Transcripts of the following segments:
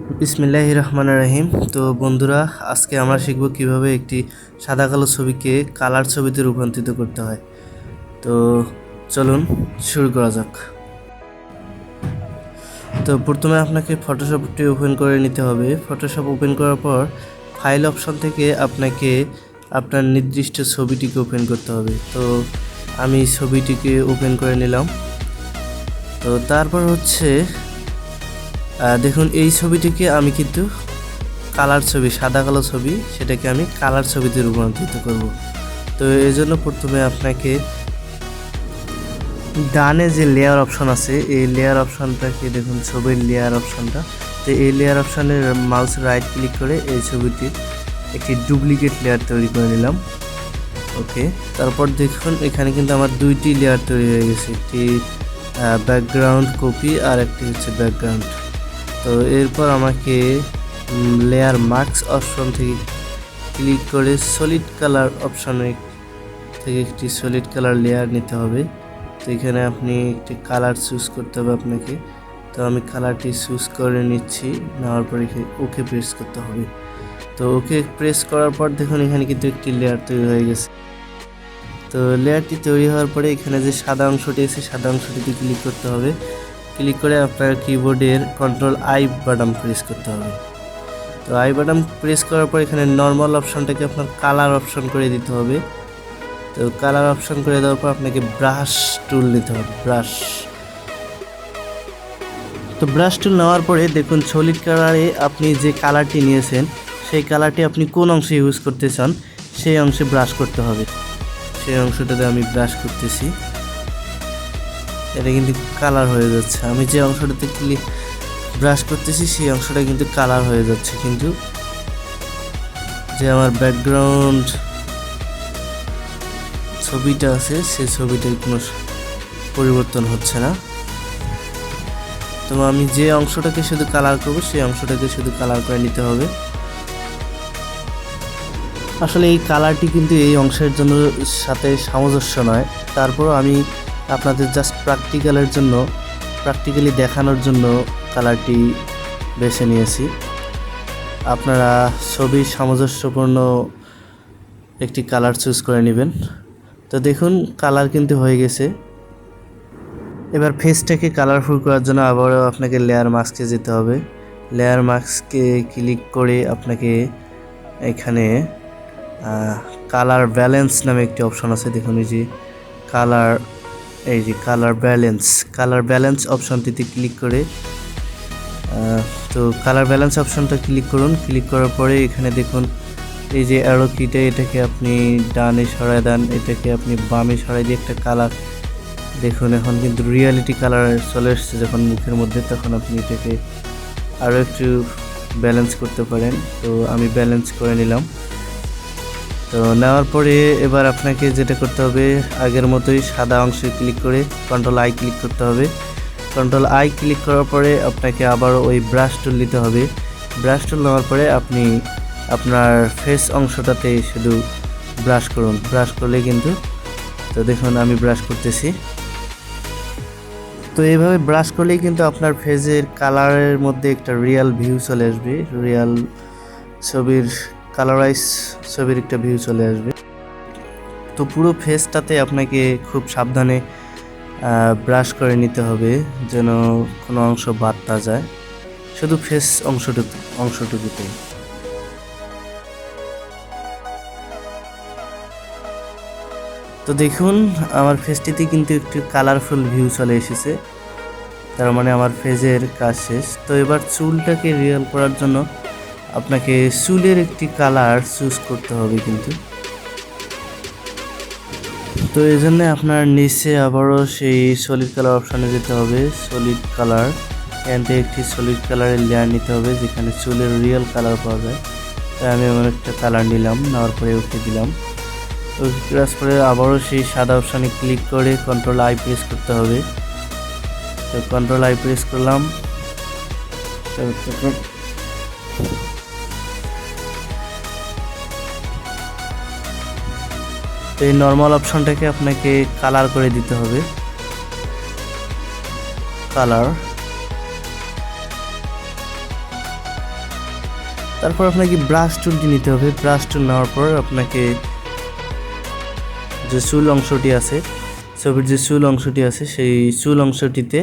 বিসমিল্লাহির রহমানির রহিম। তো বন্ধুরা, আজকে আমরা শিখব কিভাবে একটি সাদা কালো ছবিকে কালার ছবিতে রূপান্তরিত করতে হয়। তো চলুন শুরু করা যাক। তো প্রথমে আপনাকে ফটোশপটি ওপেন করে নিতে হবে। ফটোশপ ওপেন করার পর ফাইল অপশন থেকে আপনাকে আপনার নির্দিষ্ট ছবিটিকে ওপেন করতে হবে। তো আমি ছবিটিকে ওপেন করে নিলাম। তো তারপর হচ্ছে দেখুন, এই ছবিটিকে আমি কিন্তু কালার ছবি, সাদা কালো ছবি, সেটাকে আমি কালার ছবিতে রূপান্তরিত করব। তো এই জন্য প্রথমে আপনাকে ডানে যে লেয়ার অপশন আছে, এই লেয়ার অপশনটাকে দেখুন, ছবির লেয়ার অপশনটা। তো এই লেয়ার অপশানের মাউস রাইট ক্লিক করে এই ছবিটির একটি ডুপ্লিকেট লেয়ার তৈরি করে নিলাম। ওকে, তারপর দেখুন এখানে কিন্তু আমার দুইটি লেয়ার তৈরি হয়ে গেছে, একটি ব্যাকগ্রাউন্ড কপি আর একটি হচ্ছে ব্যাকগ্রাউন্ড। তো এরপর আমাকে লেয়ার মাস্ক অপশন থেকে ক্লিক করে সলিড কালার অপশনে থেকে একটি সলিড কালার লেয়ার নিতে হবে। তো এখানে আপনি একটি কালার চুজ করতে হবে আপনাকে। তো আমি কালারটি চুজ করে নিচ্ছি, নেওয়ার পর ওকে প্রেস করতে হবে। তো ওকে প্রেস করার পর দেখুন এখানে কিন্তু একটি লেয়ার তৈরি হয়ে গেছে। তো লেয়ারটি তৈরি হওয়ার পরে এখানে যে সাদা অংশটি আছে, সাদা অংশটিতে ক্লিক করতে হবে। ক্লিক করে আপনার কিবোর্ডের কন্ট্রোল-আই বাটন প্রেস করতে হবে। তো আই বাটন প্রেস করার পর এখানে নর্মাল অপশনটাকে আপনার কালার অপশন করে দিতে হবে। তো কালার অপশন করে দেওয়ার পর আপনাকে ব্রাশ টুল নিতে হবে, ব্রাশ। তো ব্রাশ টুল নেওয়ার পরে দেখুন সলিড কালারে আপনি যে কালারটি নিয়েছেন, সেই কালারটি আপনি কোন অংশে ইউজ করতে চান সেই অংশে ব্রাশ করতে হবে। সেই অংশটাতে আমি ব্রাশ করতেছি। এটা কিন্তু কালার হয়ে যাচ্ছে। আমি যে অংশটাতে ব্রাশ করতেছি সেই অংশটা কিন্তু কালার হয়ে যাচ্ছে, কিন্তু যে আমার ব্যাকগ্রাউন্ড ছবিটা আছে সেই ছবিটার কোনো পরিবর্তন হচ্ছে না। তো আমি যে অংশটাকে শুধু কালার করব সেই অংশটাকে শুধু কালার করে নিতে হবে। আসলে এই কালারটি কিন্তু এই অংশের জন্য সাথে সামঞ্জস্য নয়, তারপরও আমি আপনাদের জাস্ট প্র্যাকটিক্যালি দেখানোর জন্য কালারটি বেছে নিয়েছি। আপনারা ছবির সামঞ্জস্যপূর্ণ একটি কালার চুজ করে নেবেন। তো দেখুন কালার কিন্তু হয়ে গেছে। এবার ফেসটাকে কালারফুল করার জন্য আবারও আপনাকে লেয়ার মাস্কে যেতে হবে। লেয়ার মাস্কে ক্লিক করে আপনাকে এখানে কালার ব্যালেন্স নামে একটি অপশন আছে, দেখুন এই যে কালার ব্যালেন্স অপশনটিতে ক্লিক করে তো কালার ব্যালেন্স অপশনটা ক্লিক করুন। ক্লিক করার পরে এখানে দেখুন এই যে অ্যারো কিটা, এটাকে আপনি ডানে সরায় দেন, এটাকে আপনি বামে সরাই দিয়ে একটা কালার দেখুন এখন কিন্তু রিয়ালিটি কালার চলে এসছে যখন মুখের মধ্যে, তখন আপনি এটাকে আরও একটু ব্যালেন্স করতে পারেন। তো আমি ব্যালেন্স করে নিলাম। তো নেওয়ার পরে এবার আপনাকে যেটা করতে হবে, আগের মতোই সাদা অংশে ক্লিক করে কন্ট্রোল-আই ক্লিক করতে হবে। কন্ট্রোল-আই ক্লিক করার পরে আপনাকে আবার ওই ব্রাশ টুল নিতে হবে। ব্রাশ টুল নেওয়ার পরে আপনি আপনার ফেস অংশটাতে শুধু ব্রাশ করুন, ব্রাশ করলে কিন্তু, তো দেখুন আমি ব্রাশ করতেছি। তো এইভাবে ব্রাশ করলেই কিন্তু আপনার ফেসের কালারের মধ্যে একটা রিয়াল ভিউ চলে আসবে, রিয়াল ছবির কালারাইজ ছবির একটা ভিউ চলে আসবে। তো পুরো ফেসটাতে আপনাকে খুব সাবধানে ব্রাশ করে নিতে হবে যেন কোনো অংশ বাদ না যায়, শুধু ফেস অংশটুকুতে। তো দেখুন আমার ফেসটিতে কিন্তু একটু কালারফুল ভিউ চলে এসেছে, তার মানে আমার ফেসের কাজ শেষ। তো এবার চুলটাকে রিয়াল করার জন্য আপনাকে চুলের একটি কালার চুজ করতে হবে কিন্তু। তো এই জন্য আপনার নিচে আবারও সেই সলিড কালার অপশানে যেতে হবে। সলিড কালার, এখান থেকে একটি সলিড কালারের লেয়ার নিতে হবে যেখানে চুলের রিয়েল কালার পাওয়া যায়। তাই আমি এমন একটা কালার নিলাম, নেওয়ার পরে ওকে দিলাম। ওকে প্রেস করে আবারও সেই সাদা অপশানে ক্লিক করে কন্ট্রোল-আই প্রেস করতে হবে। তো কন্ট্রোল-আই প্রেস করলাম। তো এই নর্মাল অপশনটাকে আপনাকে কালার করে দিতে হবে, কালার। তারপর আপনাকে ব্রাশ টুলটি নিতে হবে। ব্রাশ টুল নেওয়ার পর আপনাকে যে চুল অংশটি আছে, ছবির যে চুল অংশটি আছে সেই চুল অংশটিতে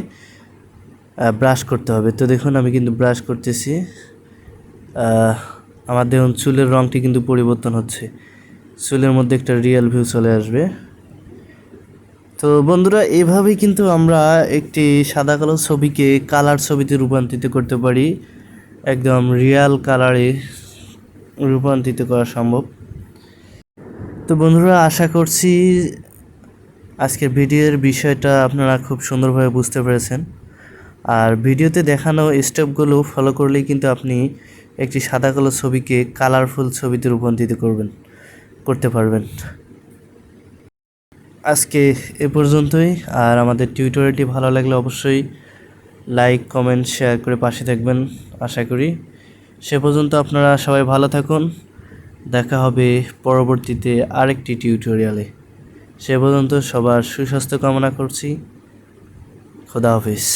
ব্রাশ করতে হবে। তো দেখুন আমি কিন্তু ব্রাশ করতেছি, আমার দেখুন চুলের রঙটি কিন্তু পরিবর্তন হচ্ছে, চুলের মধ্যে একটা রিয়েল ভিউ চলে আসবে। তো বন্ধুরা, এভাবেই কিন্তু আমরা একটি সাদা কালো ছবিকে কালার ছবিতে রূপান্তরিত করতে পারি, একদম রিয়াল কালারে রূপান্তরিত করা সম্ভব। তো বন্ধুরা, আশা করছি আজকের ভিডিওর বিষয়টা আপনারা খুব সুন্দরভাবে বুঝতে পেরেছেন। আর ভিডিওতে দেখানো স্টেপগুলো ফলো করলেই কিন্তু আপনি একটি সাদা কালো ছবিকে কালারফুল ছবিতে রূপান্তরিত করতে পারবেন। আজকে এ পর্যন্তই। আর আমাদের টিউটোরিয়ালটি ভালো লাগলে অবশ্যই লাইক, কমেন্ট, শেয়ার করে পাশে থাকবেন আশা করি। সে পর্যন্ত আপনারা সবাই ভালো থাকুন, দেখা হবে পরবর্তীতে আরেকটি টিউটোরিয়ালে। সে পর্যন্ত সবার সুস্বাস্থ্য কামনা করছি। খোদা হাফিজ।